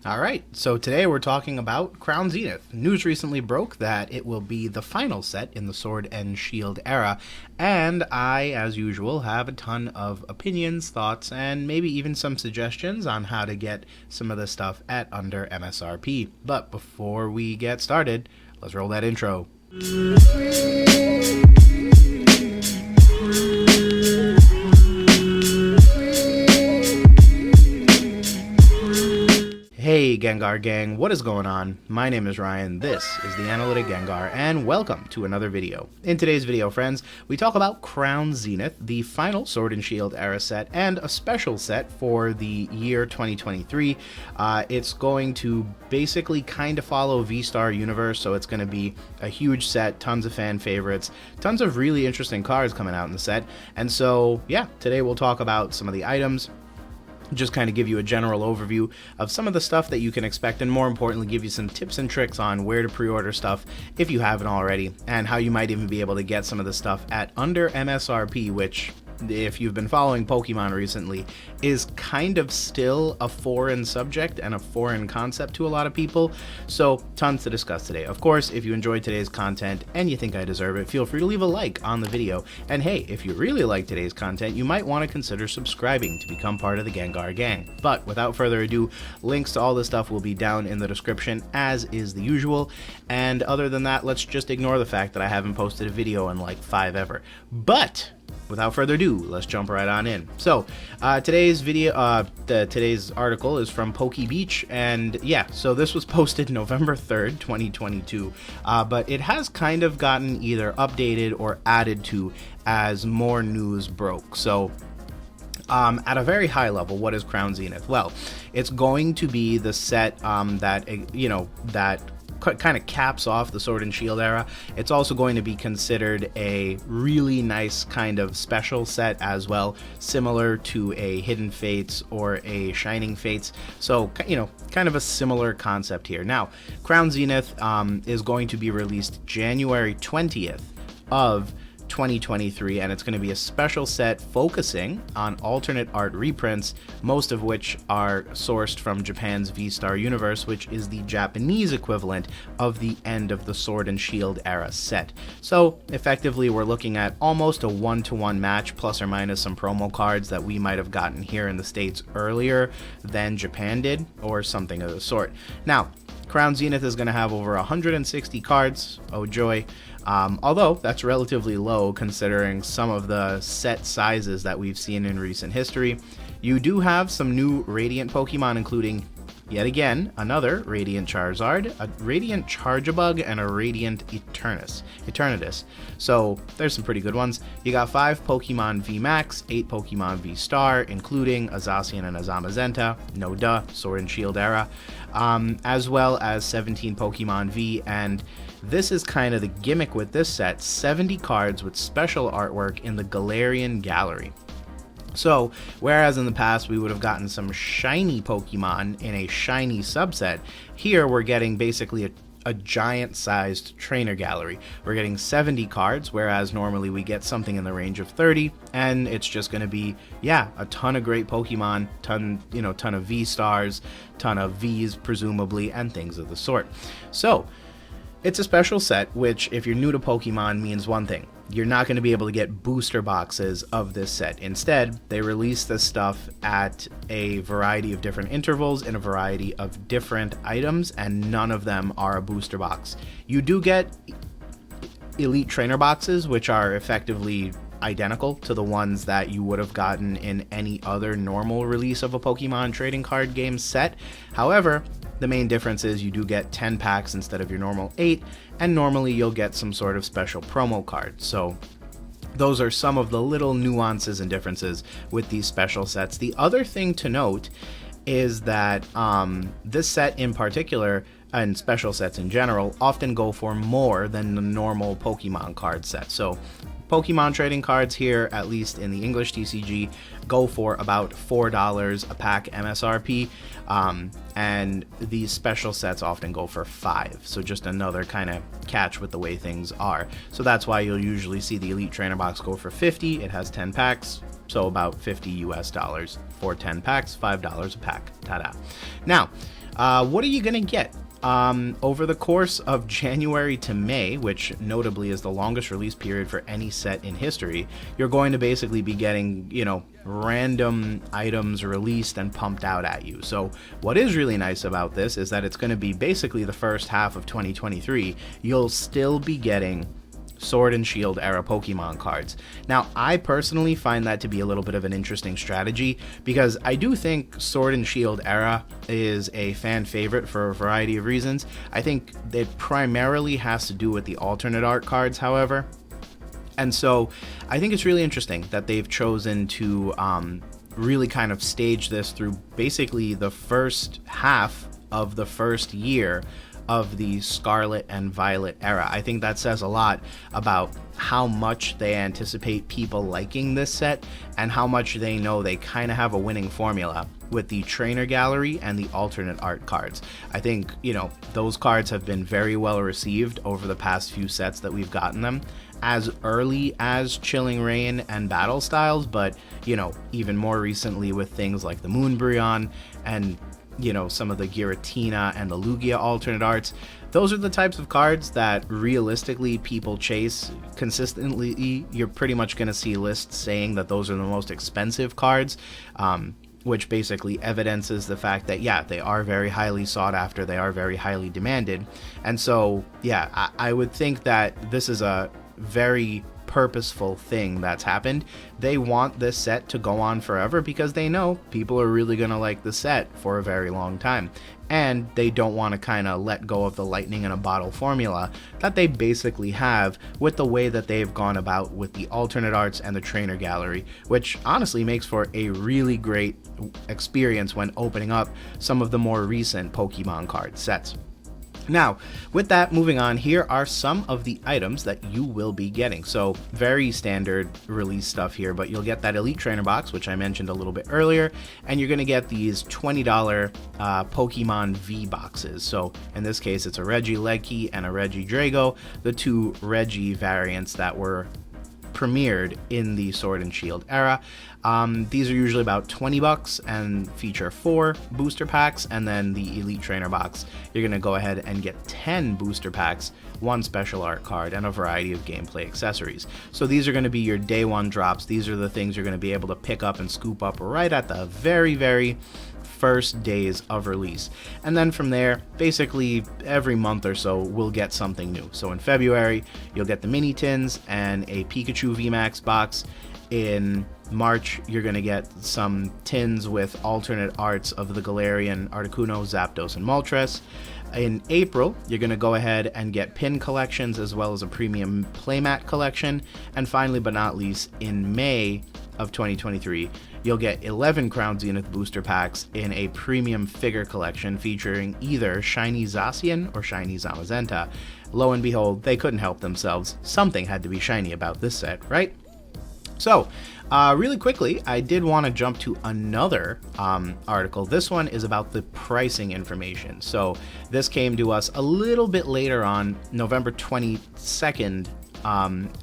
Alright, so today we're talking about Crown Zenith. News recently broke that it will be the final set in the Sword and Shield era, and I, as usual, have a ton of opinions, thoughts, and maybe even some suggestions on how to get some of this stuff at under MSRP. But before we get started, let's roll that intro. Hey Gengar Gang, what is going on? My name is Ryan, this is the Analytic Gengar, and welcome to another video. In today's video, friends, we talk about Crown Zenith, the final Sword and Shield era set, and a special set for the year 2023. It's going to basically kind of follow V-Star Universe, so it's going to be a huge set, tons of fan favorites, tons of really interesting cards coming out in the set, and so, yeah, today we'll talk about some of the items, just kind of give you a general overview of some of the stuff that you can expect, and more importantly give you some tips and tricks on where to pre-order stuff if you haven't already, and how you might even be able to get some of the stuff at under MSRP, which, if you've been following Pokemon recently, is kind of still a foreign subject and a foreign concept to a lot of people, so tons to discuss today. Of course, if you enjoyed today's content and you think I deserve it, feel free to leave a like on the video, and hey, if you really like today's content, you might want to consider subscribing to become part of the Gengar Gang. But without further ado, links to all this stuff will be down in the description, as is the usual, and other than that, let's just ignore the fact that I haven't posted a video in like 5 ever. But without further ado, let's jump right on in. So today's article is from PokeBeach, and yeah, so this was posted November 3rd, 2022, but it has kind of gotten either updated or added to as more news broke. So at a very high level, what is Crown Zenith? Well, it's going to be the set that kind of caps off the Sword and Shield era. It's also going to be considered a really nice kind of special set as well, similar to a Hidden Fates or a Shining Fates. So, kind of a similar concept here. Now, Crown Zenith is going to be released January 20th of 2023, and it's going to be a special set focusing on alternate art reprints, most of which are sourced from Japan's V-Star Universe, which is the Japanese equivalent of the end of the Sword and Shield era set. So effectively, we're looking at almost a one-to-one match, plus or minus some promo cards that we might have gotten here in the States earlier than Japan did, or something of the sort. Now, Crown Zenith is going to have over 160 cards, oh joy, although that's relatively low considering some of the set sizes that we've seen in recent history. You do have some new Radiant Pokemon, including, yet again, another Radiant Charizard, a Radiant Charjabug, and a Radiant Eternatus. So there's some pretty good ones. You got 5 Pokemon V Max, 8 Pokemon V Star, including a Zacian and a Zamazenta, no duh, Sword and Shield era, as well as 17 Pokemon V, and this is kind of the gimmick with this set, 70 cards with special artwork in the Galarian Gallery. So, whereas in the past we would have gotten some shiny Pokemon in a shiny subset, here we're getting basically a giant-sized trainer gallery. We're getting 70 cards, whereas normally we get something in the range of 30, and it's just going to be, yeah, a ton of great Pokemon, ton of V-Stars, ton of Vs presumably, and things of the sort. So, it's a special set, which, if you're new to Pokemon, means one thing. You're not going to be able to get booster boxes of this set. Instead, they release this stuff at a variety of different intervals in a variety of different items, and none of them are a booster box. You do get Elite Trainer boxes, which are effectively identical to the ones that you would have gotten in any other normal release of a Pokemon trading card game set. However, the main difference is you do get 10 packs instead of your normal 8, and normally you'll get some sort of special promo card. So those are some of the little nuances and differences with these special sets. The other thing to note is that this set in particular, and special sets in general, often go for more than the normal Pokemon card set. So Pokemon trading cards here, at least in the English TCG, go for about $4 a pack MSRP, and these special sets often go for $5. So just another kind of catch with the way things are. So that's why you'll usually see the Elite Trainer box go for $50. It has 10 packs, so about $50 US for 10 packs, $5 a pack. Ta-da. Now, What are you going to get? Over the course of January to May, which notably is the longest release period for any set in history, you're going to basically be getting, random items released and pumped out at you. So what is really nice about this is that it's going to be basically the first half of 2023. You'll still be getting Sword and Shield era Pokemon cards. Now, I personally find that to be a little bit of an interesting strategy because I do think Sword and Shield era is a fan favorite for a variety of reasons. I think it primarily has to do with the alternate art cards, however. And so I think it's really interesting that they've chosen to really kind of stage this through basically the first half of the first year of the Scarlet and Violet era. I think that says a lot about how much they anticipate people liking this set and how much they know they kind of have a winning formula with the trainer gallery and the alternate art cards. I think, those cards have been very well received over the past few sets that we've gotten them, as early as Chilling Reign and Battle Styles, but, even more recently with things like the Moonbryon and some of the Giratina and the Lugia alternate arts. Those are the types of cards that realistically people chase consistently. You're pretty much going to see lists saying that those are the most expensive cards, which basically evidences the fact that, they are very highly sought after, they are very highly demanded. And so, I would think that this is a very purposeful thing that's happened. They want this set to go on forever because they know people are really going to like the set for a very long time, and they don't want to kind of let go of the lightning in a bottle formula that they basically have with the way that they've gone about with the alternate arts and the trainer gallery, which honestly makes for a really great experience when opening up some of the more recent Pokemon card sets. Now, with that, moving on, here are some of the items that you will be getting. So, very standard release stuff here, but you'll get that Elite Trainer box, which I mentioned a little bit earlier, and you're going to get these $20 Pokemon V boxes. So, in this case, it's a Regieleki and a Regidrago, the two Regi variants that were premiered in the Sword and Shield era. These are usually about $20 and feature 4 booster packs, and then the Elite Trainer box, you're going to go ahead and get 10 booster packs, 1 special art card, and a variety of gameplay accessories. So these are going to be your day one drops. These are the things you're going to be able to pick up and scoop up right at the very, very first days of release. And then from there, basically every month or so, we'll get something new. So in February, you'll get the mini tins and a Pikachu VMAX box. In March, you're going to get some tins with alternate arts of the Galarian, Articuno, Zapdos, and Moltres. In April, you're going to go ahead and get pin collections as well as a premium playmat collection. And finally, but not least, in May of 2023, you'll get 11 Crown Zenith booster packs in a premium figure collection featuring either Shiny Zacian or Shiny Zamazenta. Lo and behold, they couldn't help themselves. Something had to be shiny about this set, right? So, really quickly, I did want to jump to another article. This one is about the pricing information. So, this came to us a little bit later on, November 22nd,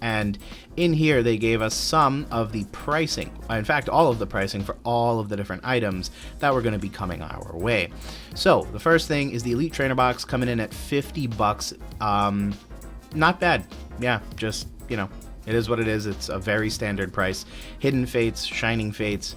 and in here they gave us some of the pricing, in fact all of the pricing for all of the different items that were going to be coming our way. So, the first thing is the Elite Trainer box coming in at $50. Not bad. Yeah, just, it is what it is. It's a very standard price. Hidden Fates, Shining Fates,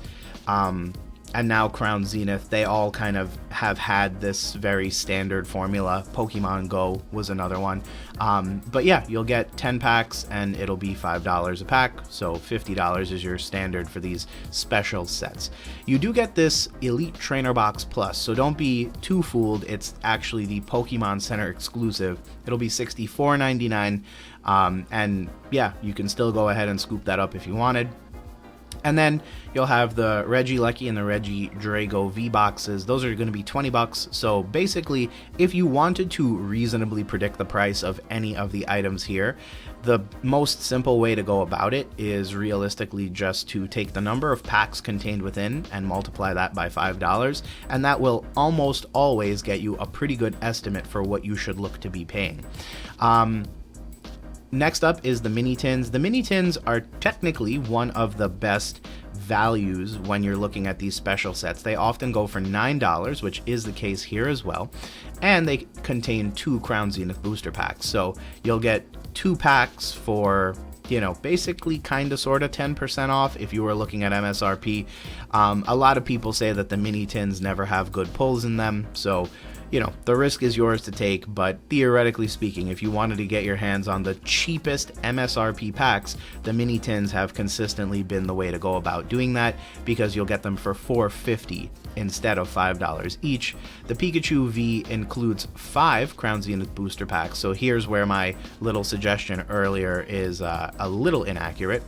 and now Crown Zenith, they all kind of have had this very standard formula. Pokemon Go was another one. But yeah, you'll get 10 packs and it'll be $5 a pack. So $50 is your standard for these special sets. You do get this Elite Trainer Box Plus, so don't be too fooled. It's actually the Pokemon Center exclusive. It'll be $64.99. And yeah, you can still go ahead and scoop that up if you wanted. And then you'll have the Regieleki and the Regidrago V boxes. Those are going to be $20. So basically, if you wanted to reasonably predict the price of any of the items here, the most simple way to go about it is realistically just to take the number of packs contained within and multiply that by $5, and that will almost always get you a pretty good estimate for what you should look to be paying. Next up is the mini tins. The mini tins are technically one of the best values when you're looking at these special sets. They often go for $9, which is the case here as well, and they contain 2 Crown Zenith booster packs. So you'll get 2 packs for, you know, basically kind of sort of 10% off if you were looking at MSRP. A lot of people say that the mini tins never have good pulls in them, so you know, the risk is yours to take, but theoretically speaking, if you wanted to get your hands on the cheapest MSRP packs, the mini tins have consistently been the way to go about doing that, because you'll get them for $4.50 instead of $5 each. The Pikachu V includes 5 Crown Zenith booster packs, so here's where my little suggestion earlier is a little inaccurate.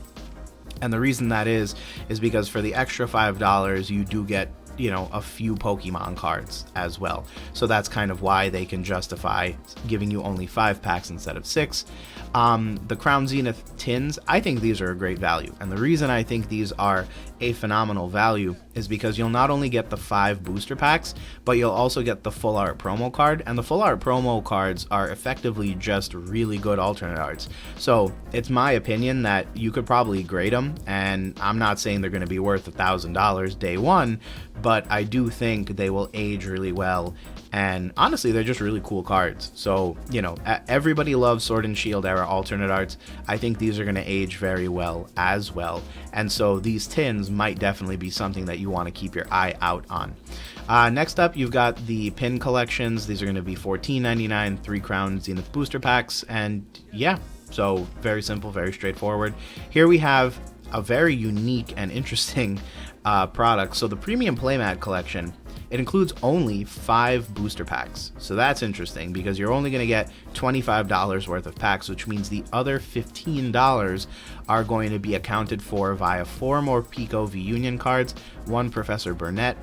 And the reason that is because for the extra $5, you do get, you know, a few Pokemon cards as well. So that's kind of why they can justify giving you only 5 packs instead of 6. The Crown Zenith tins, I think these are a great value. And the reason I think these are a phenomenal value is because you'll not only get the 5 booster packs, but you'll also get the full art promo card. And the full art promo cards are effectively just really good alternate arts. So it's my opinion that you could probably grade them, and I'm not saying they're going to be worth $1,000 day one, but I do think they will age really well, and honestly they're just really cool cards. So, you know, everybody loves Sword and Shield era alternate arts. I think these are going to age very well as well, and so these tins might definitely be something that you want to keep your eye out on. Next up, you've got the pin collections. These are going to be $14.99, 3 Crown Zenith booster packs, and yeah, so very simple, very straightforward. Here we have a very unique and interesting product. So the Premium Playmat Collection, it includes only 5 booster packs. So that's interesting because you're only going to get $25 worth of packs, which means the other $15 are going to be accounted for via 4 more Pico V Union cards, 1 Professor Burnett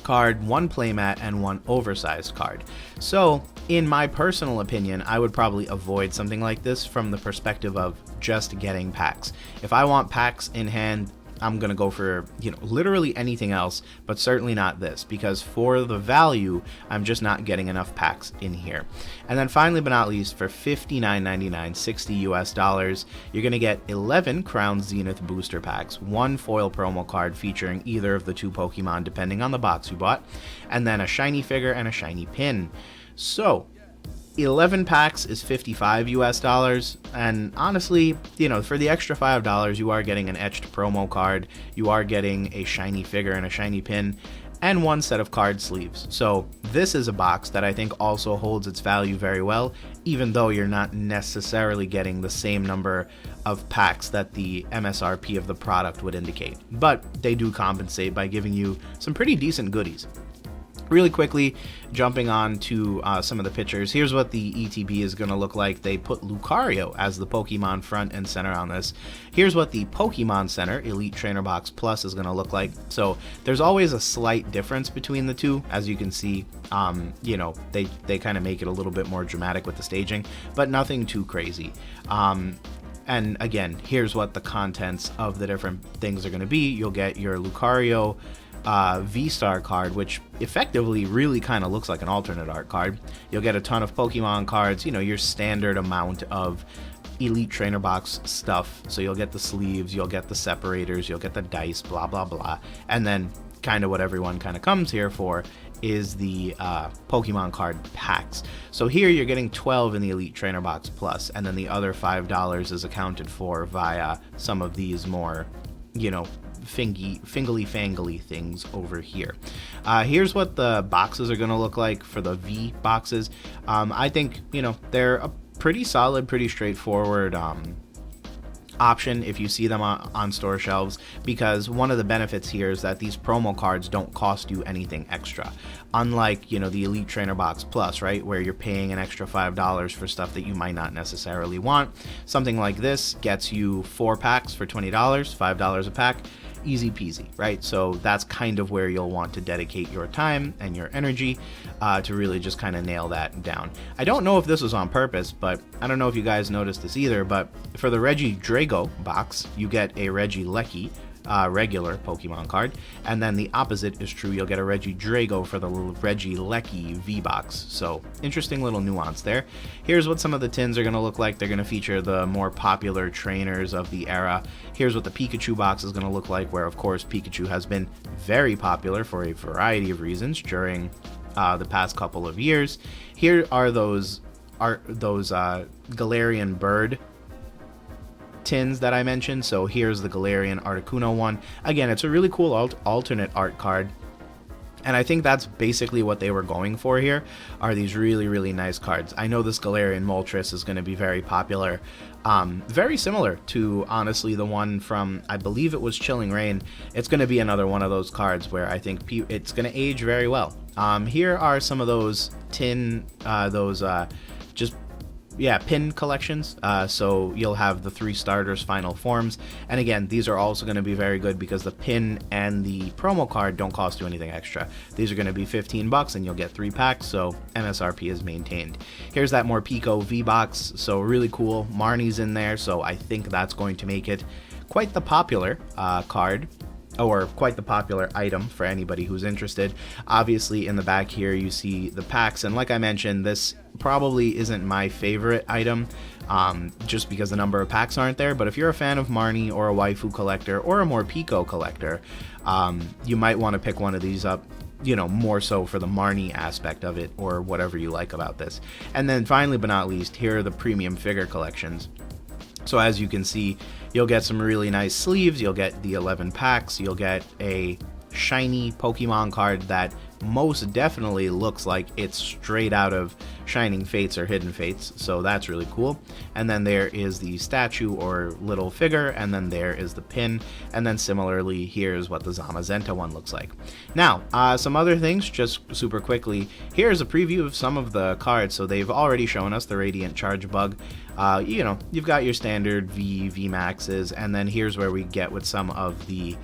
card, 1 playmat, and 1 oversized card. So in my personal opinion, I would probably avoid something like this from the perspective of just getting packs. If I want packs in hand, I'm gonna go for, you know, literally anything else, but certainly not this, because for the value, I'm just not getting enough packs in here. And then finally but not least, for $59.99, $60 US, you're gonna get 11 Crown Zenith booster packs, 1 foil promo card featuring either of the 2 Pokemon depending on the box you bought, and then a shiny figure and a shiny pin. So 11 packs is $55 US, and honestly, you know, for the extra $5, you are getting an etched promo card, you are getting a shiny figure and a shiny pin, and 1 set of card sleeves. So this is a box that I think also holds its value very well, even though you're not necessarily getting the same number of packs that the MSRP of the product would indicate. But they do compensate by giving you some pretty decent goodies. Really quickly, jumping on to some of the pictures, here's what the ETB is going to look like. They put Lucario as the Pokemon front and center on this. Here's what the Pokemon Center Elite Trainer Box Plus is going to look like. So there's always a slight difference between the two. As you can see, you know, they kind of make it a little bit more dramatic with the staging, but nothing too crazy. And again, here's what the contents of the different things are going to be. You'll get your Lucario V-Star card, which effectively really kind of looks like an alternate art card. You'll get a ton of Pokemon cards, you know, your standard amount of Elite Trainer Box stuff. So you'll get the sleeves, you'll get the separators, you'll get the dice, blah blah blah, and then kind of what everyone kind of comes here for is the Pokemon card packs. So here you're getting 12 in the Elite Trainer Box Plus, and then the other $5 is accounted for via some of these more, you know, fingly things over here. Here's what the boxes are going to look like for the V boxes. I think, you know, they're a pretty solid, pretty straightforward option if you see them on store shelves, because one of the benefits here is that these promo cards don't cost you anything extra, unlike, you know, the Elite Trainer Box Plus, right, where you're paying an extra $5 for stuff that you might not necessarily want. Something like this gets you 4 packs for $20, $5 a pack. Easy peasy, right? So that's kind of where you'll want to dedicate your time and your energy to really just kind of nail that down. I don't know if this was on purpose, but I don't know if you guys noticed this either, but for the Reggie Drago box, you get a Reggie Lecky regular Pokemon card. And then the opposite is true. You'll get a Reggie Drago for the Reggie Lecky V-Box. So interesting little nuance there. Here's what some of the tins are going to look like. They're going to feature the more popular trainers of the era. Here's what the Pikachu box is going to look like, where of course Pikachu has been very popular for a variety of reasons during the past couple of years. Here are those Galarian bird tins that I mentioned. So here's the Galarian Articuno one. Again, it's a really cool alternate art card. And I think that's basically what they were going for here, are these really, really nice cards. I know this Galarian Moltres is going to be very popular. Very similar to, honestly, the one from, I believe it was Chilling Reign. It's going to be another one of those cards where I think it's going to age very well. Here are some of those pin collections. So you'll have the 3 starters final forms, and again, these are also going to be very good because the pin and the promo card don't cost you anything extra. These are going to be $15 and you'll get 3 packs, so MSRP is maintained. Here's that Morpeko V-Box, so really cool. Marnie's in there, so I think that's going to make it quite the popular card, or quite the popular item for anybody who's interested. Obviously in the back here you see the packs, and like I mentioned, this probably isn't my favorite item, just because the number of packs aren't there, but if you're a fan of Marnie or a waifu collector or a Morpeko collector, you might want to pick one of these up, you know, more so for the Marnie aspect of it, or whatever you like about this. And then finally but not least, here are the premium figure collections. So as you can see, you'll get some really nice sleeves, you'll get the 11 packs, you'll get a shiny Pokemon card that most definitely looks like it's straight out of Shining Fates or Hidden Fates, so that's really cool. And then there is the statue or little figure, and then there is the pin, and then similarly here's what the Zamazenta one looks like. Now, some other things just super quickly. Here's a preview of some of the cards. So they've already shown us the Radiant Charge Bug. You know, you've got your standard VMAXs, and then here's where we get with some of the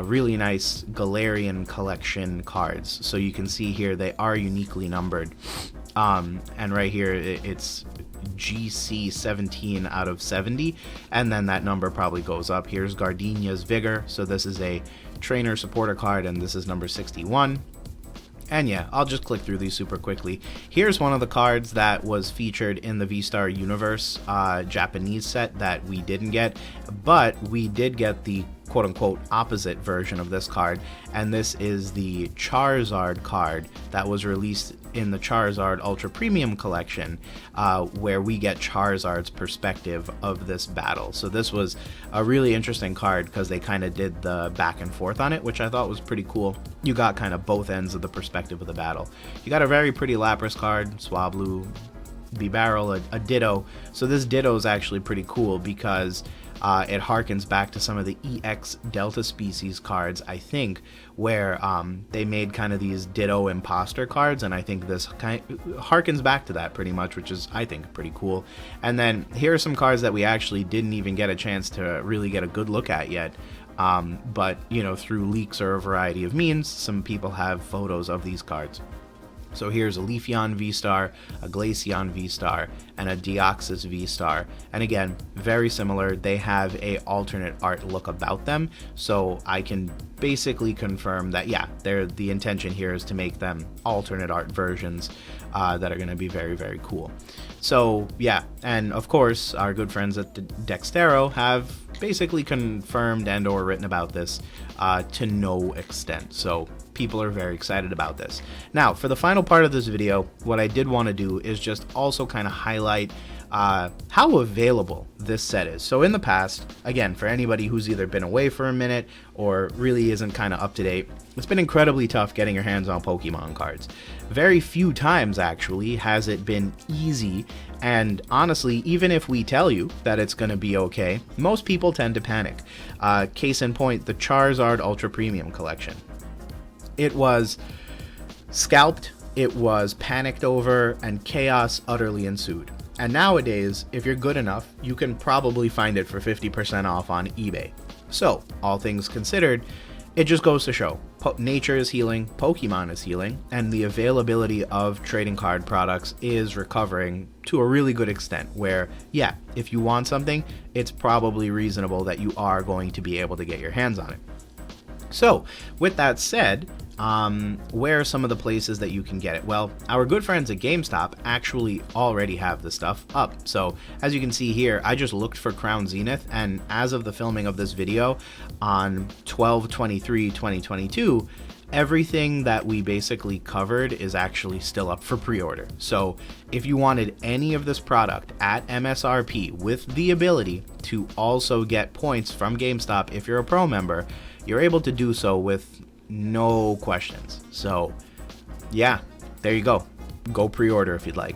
really nice Galarian collection cards. So you can see here they are uniquely numbered, and right here it's GC 17 out of 70, and then that number probably goes up. Here's Gardenia's Vigor, so this is a trainer supporter card, and this is number 61. And yeah, I'll just click through these super quickly. Here's one of the cards that was featured in the V-Star Universe Japanese set that we didn't get, but we did get the quote-unquote opposite version of this card, and this is the Charizard card that was released in the Charizard Ultra Premium Collection, where we get Charizard's perspective of this battle. So this was a really interesting card because they kind of did the back and forth on it, which I thought was pretty cool. You got kind of both ends of the perspective of the battle. You got a very pretty Lapras card, Swablu, Bibarel, a Ditto. So this Ditto is actually pretty cool because it harkens back to some of the EX Delta species cards, I think, where they made kind of these Ditto imposter cards, and I think this kind of harkens back to that pretty much, which is, I think, pretty cool. And then here are some cards that we actually didn't even get a chance to really get a good look at yet. But, you know, through leaks or a variety of means, some people have photos of these cards. So here's a Leafeon V-Star, a Glaceon V-Star, and a Deoxys V-Star. And again, very similar. They have a alternate art look about them, so I can basically confirm that, yeah, the intention here is to make them alternate art versions that are going to be very, very cool. So yeah, and of course, our good friends at Dextero have basically confirmed and or written about this to no extent. So people are very excited about this. Now, for the final part of this video, what I did want to do is just also kind of highlight how available this set is. So in the past, again, for anybody who's either been away for a minute or really isn't kind of up to date, it's been incredibly tough getting your hands on Pokemon cards. Very few times, actually, has it been easy, and honestly, even if we tell you that it's going to be okay, most people tend to panic. Case in point, the Charizard Ultra Premium Collection. It was scalped, it was panicked over, and chaos utterly ensued. And nowadays, if you're good enough, you can probably find it for 50% off on eBay. So, all things considered, it just goes to show, nature is healing, Pokemon is healing, and the availability of trading card products is recovering to a really good extent where, yeah, if you want something, it's probably reasonable that you are going to be able to get your hands on it. So, with that said, where are some of the places that you can get it? Well, our good friends at GameStop actually already have the stuff up. So, as you can see here, I just looked for Crown Zenith, and as of the filming of this video on 12/23/2022, everything that we basically covered is actually still up for pre-order. So, if you wanted any of this product at MSRP with the ability to also get points from GameStop if you're a pro member, you're able to do so with no questions. So yeah, there you go. Go pre-order if you'd like.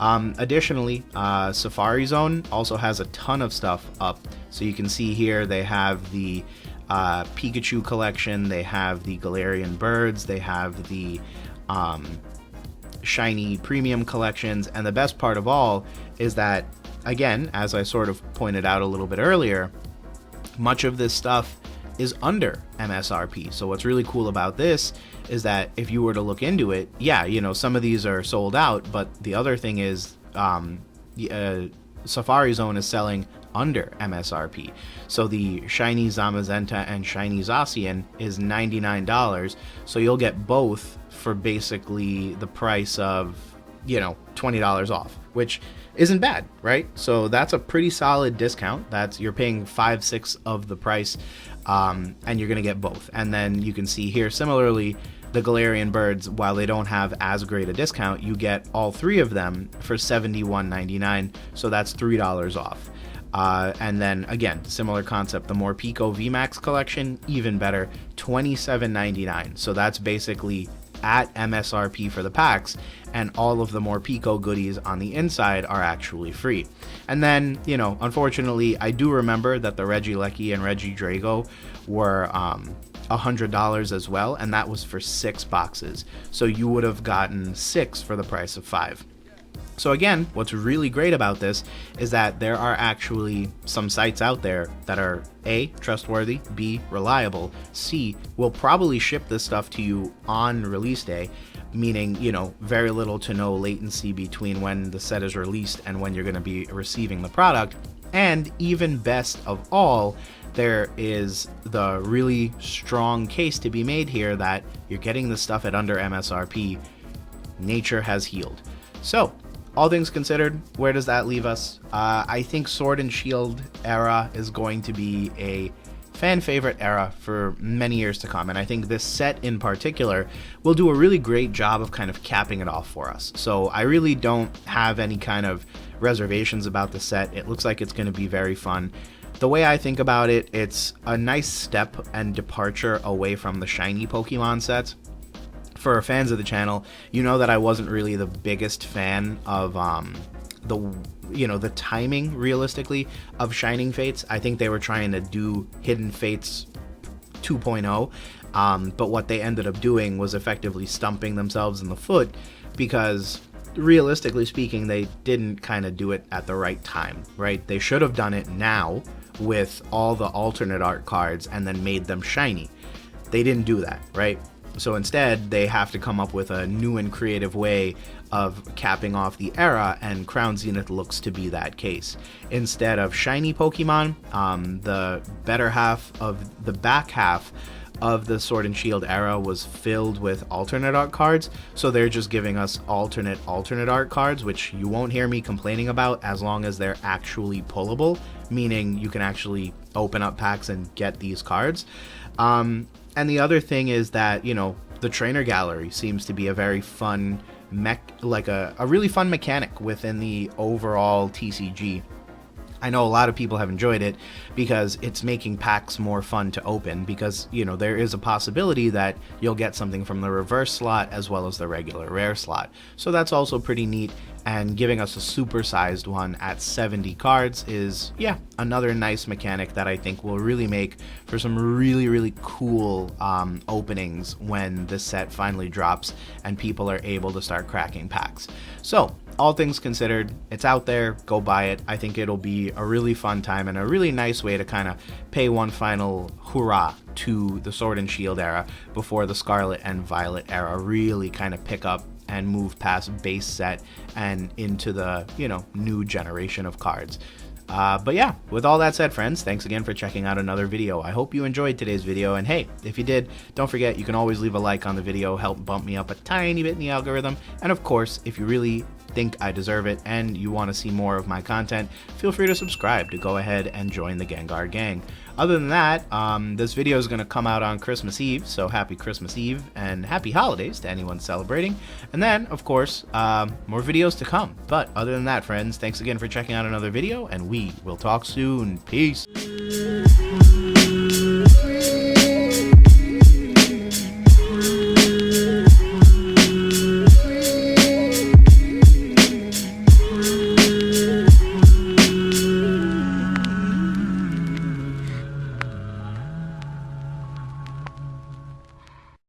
Additionally, Safari Zone also has a ton of stuff up. So you can see here they have the Pikachu collection, they have the Galarian birds, they have the shiny premium collections, and the best part of all is that, again, as I sort of pointed out a little bit earlier, much of this stuff is under MSRP. So what's really cool about this is that if you were to look into it, yeah, you know, some of these are sold out, but the other thing is Safari Zone is selling under MSRP. So the shiny Zamazenta and shiny Zacian is $99, so you'll get both for basically the price of, you know, $20 off, which isn't bad, right? So that's a pretty solid discount. That's, you're paying 5/6 of the price, and you're gonna get both. And then you can see here, similarly, the Galarian birds, while they don't have as great a discount, you get all three of them for $71.99, so that's $3 off. And then again, similar concept, the Morpeko VMAX collection, even better, $27.99. So that's basically at MSRP for the packs, and all of the Morpeko goodies on the inside are actually free. And then, you know, unfortunately, I do remember that the Regieleki and Regidrago were $100 as well, and that was for 6 boxes. So you would have gotten 6 for the price of 5. So again, what's really great about this is that there are actually some sites out there that are A, trustworthy, B, reliable, C, will probably ship this stuff to you on release day, meaning, you know, very little to no latency between when the set is released and when you're going to be receiving the product. And even best of all, there is the really strong case to be made here that you're getting the stuff at under MSRP. Nature has healed. So, all things considered, where does that leave us? I think Sword and Shield era is going to be a fan favorite era for many years to come, and I think this set in particular will do a really great job of kind of capping it off for us. So I really don't have any kind of reservations about the set. It looks like it's going to be very fun. The way I think about it, it's a nice step and departure away from the shiny Pokemon sets. For fans of the channel, you know that I wasn't really the biggest fan of the timing, realistically, of Shining Fates. I think they were trying to do Hidden Fates 2.0, but what they ended up doing was effectively stumping themselves in the foot, because realistically speaking, they didn't kind of do it at the right time, right? They should have done it now with all the alternate art cards and then made them shiny. They didn't do that, right? So instead, they have to come up with a new and creative way of capping off the era, and Crown Zenith looks to be that case. Instead of shiny Pokemon, the better half of the back half of the Sword and Shield era was filled with alternate art cards, so they're just giving us alternate art cards, which you won't hear me complaining about as long as they're actually pullable, meaning you can actually open up packs and get these cards. And the other thing is that, you know, the trainer gallery seems to be a very fun a really fun mechanic within the overall TCG. I know a lot of people have enjoyed it because it's making packs more fun to open, because, you know, there is a possibility that you'll get something from the reverse slot as well as the regular rare slot. So that's also pretty neat. and giving us a supersized one at 70 cards is, yeah, another nice mechanic that I think will really make for some really cool openings when the set finally drops and people are able to start cracking packs. So all things considered, it's out there, go buy it. I think it'll be a really fun time and a really nice way to kind of pay one final hurrah to the Sword and Shield era before the Scarlet and Violet era really kind of pick up and move past base set and into the, you know, new generation of cards. But yeah, with all that said, friends, thanks again for checking out another video. I hope you enjoyed today's video, and hey, if you did, don't forget you can always leave a like on the video, help bump me up a tiny bit in the algorithm, and of course, if you really think I deserve it and you want to see more of my content, feel free to subscribe to go ahead and join the Gengar Gang. Other than that, this video is going to come out on Christmas Eve, so happy Christmas Eve and happy holidays to anyone celebrating. And then, of course, more videos to come. But other than that, friends, thanks again for checking out another video, and we will talk soon. Peace!